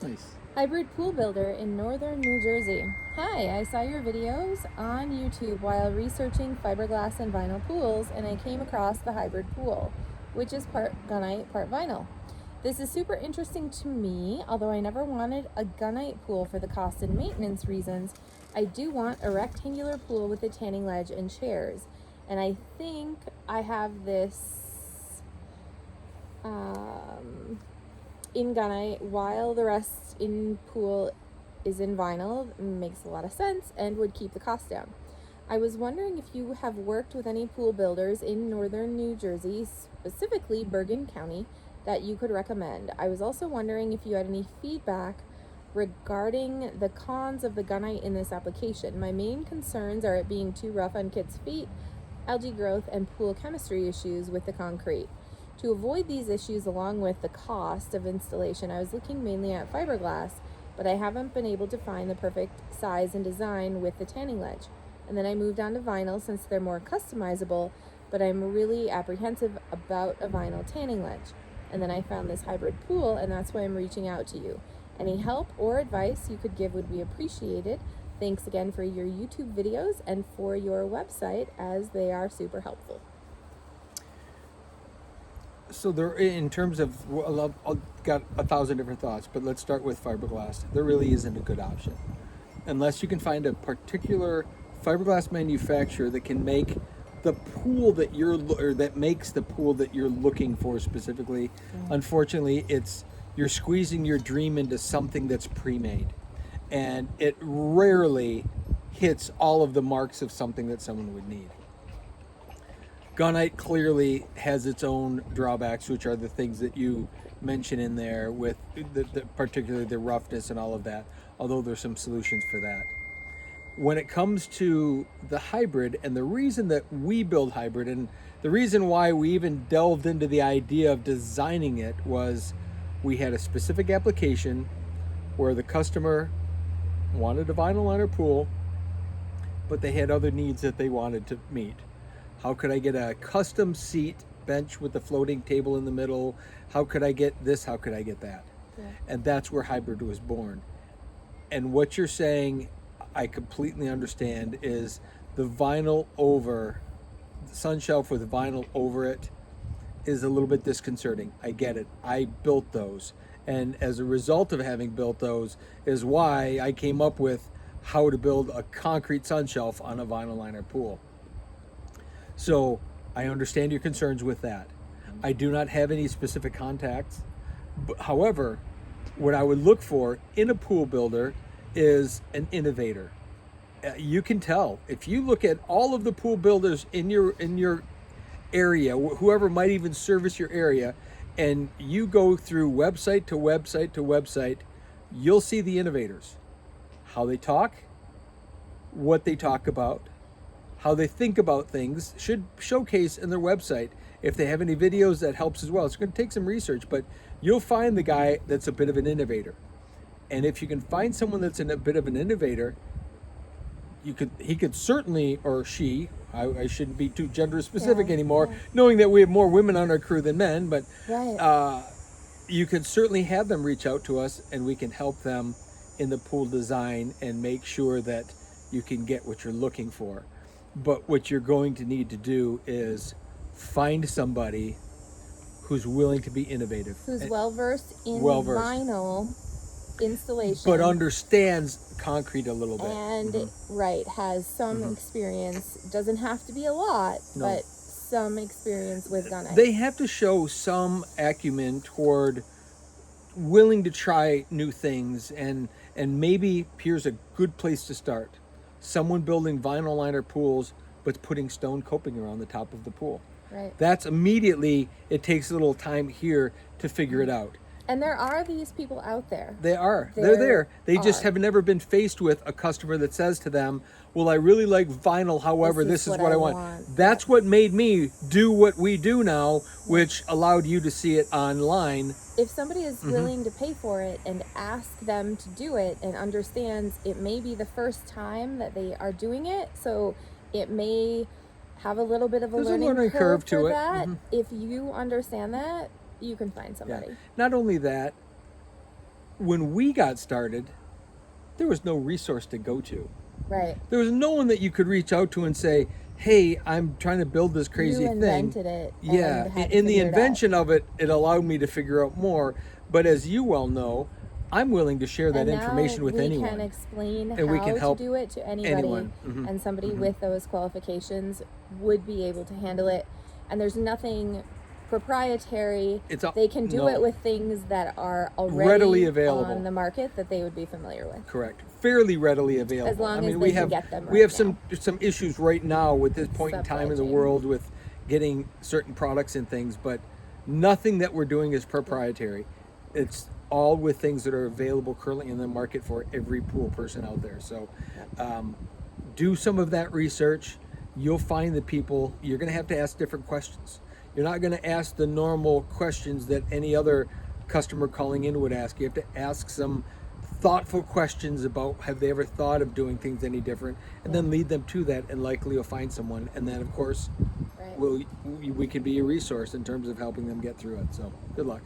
Nice. Hybrid pool builder in northern New Jersey. Hi, I saw your videos on YouTube while researching fiberglass and vinyl pools, and I came across the hybrid pool, which is part gunite, part vinyl. This is super interesting to me, although I never wanted a gunite pool for the cost and maintenance reasons. I do want a rectangular pool with a tanning ledge and chairs, and I think I have this in gunite while the rest in pool is in vinyl. Makes a lot of sense and would keep the cost down. I was wondering if you have worked with any pool builders in northern New Jersey, specifically Bergen County, that you could recommend. I was also wondering if you had any feedback regarding the cons of the gunite in this application. My main concerns are it being too rough on kids' feet, algae growth, and pool chemistry issues with the concrete. To avoid these issues along with the cost of installation, I was looking mainly at fiberglass, but I haven't been able to find the perfect size and design with the tanning ledge. And then I moved on to vinyl since they're more customizable, but I'm really apprehensive about a vinyl tanning ledge. And then I found this hybrid pool, and that's why I'm reaching out to you. Any help or advice you could give would be appreciated. Thanks again for your YouTube videos and for your website, as they are super helpful. So there, in terms of, I've got 1,000 different thoughts, but let's start with fiberglass. There really isn't a good option, unless you can find a particular fiberglass manufacturer that can make the pool that makes the pool that you're looking for specifically. Unfortunately, you're squeezing your dream into something that's pre-made, and it rarely hits all of the marks of something that someone would need. Gunite clearly has its own drawbacks, which are the things that you mention in there, with particularly the roughness and all of that, although there's some solutions for that. When it comes to the hybrid, and the reason that we build hybrid, and the reason why we even delved into the idea of designing it, was we had a specific application where the customer wanted a vinyl liner pool, but they had other needs that they wanted to meet. How could I get a custom seat bench with a floating table in the middle? How could I get this? How could I get that? Yeah. And that's where hybrid was born. And what you're saying, I completely understand, is the vinyl over, the sun shelf with vinyl over it is a little bit disconcerting. I get it. I built those. And as a result of having built those is why I came up with how to build a concrete sun shelf on a vinyl liner pool. So I understand your concerns with that. I do not have any specific contacts. However, what I would look for in a pool builder is an innovator. You can tell if you look at all of the pool builders in your area, whoever might even service your area, and you go through website to website to website, you'll see the innovators, how they talk, what they talk about, how they think about things should showcase in their website. If they have any videos, that helps as well. It's going to take some research, but you'll find the guy that's a bit of an innovator. And if you can find someone that's a bit of an innovator, he could certainly, or she, I shouldn't be too gender specific anymore, knowing that we have more women on our crew than men, but you could certainly have them reach out to us, and we can help them in the pool design and make sure that you can get what you're looking for. But what you're going to need to do is find somebody who's willing to be innovative, who's well-versed in vinyl installation, but understands concrete a little bit, and has some experience. Doesn't have to be a lot, but some experience with gunite. They have to show some acumen toward willing to try new things, and maybe here's a good place to start. Someone building vinyl liner pools but putting stone coping around the top of the pool. Right. That's immediately, it takes a little time here to figure it out. And there are these people out there. They are. They're there. They just have never been faced with a customer that says to them, well, I really like vinyl, however, this is what I want. That's what made me do what we do now, which allowed you to see it online. If somebody is willing to pay for it and ask them to do it and understands it may be the first time that they are doing it, so it may have a little bit of a learning curve to that. If you understand that, you can find somebody. Not only that, when we got started, there was no resource to go to. Right. There was no one that you could reach out to and say, hey, I'm trying to build this crazy You thing. invented it. Yeah, and had to in the figure it out. invention of it, it allowed me to figure out more. But as you well know, I'm willing to share that And information with we anyone. can explain And we how can help to do it to anybody, anyone. Mhm. and somebody Mhm. with those qualifications would be able to handle it. And there's nothing proprietary. They can do no. it with things that are already Readily available. on the market that they would be familiar with. Correct. Fairly readily available. As long as we they can have get them we right have some issues right now with this point in Supply time in the chain. world with getting certain products and things, but nothing that we're doing is proprietary. It's all with things that are available currently in the market for every pool person out there. So do some of that research. You'll find that people, you're going to have to ask different questions. You're not going to ask the normal questions that any other customer calling in would ask. You have to ask some thoughtful questions about have they ever thought of doing things any different, and then lead them to that, and likely you'll find someone. And then, of course, Right. we can be a resource in terms of helping them get through it. So good luck.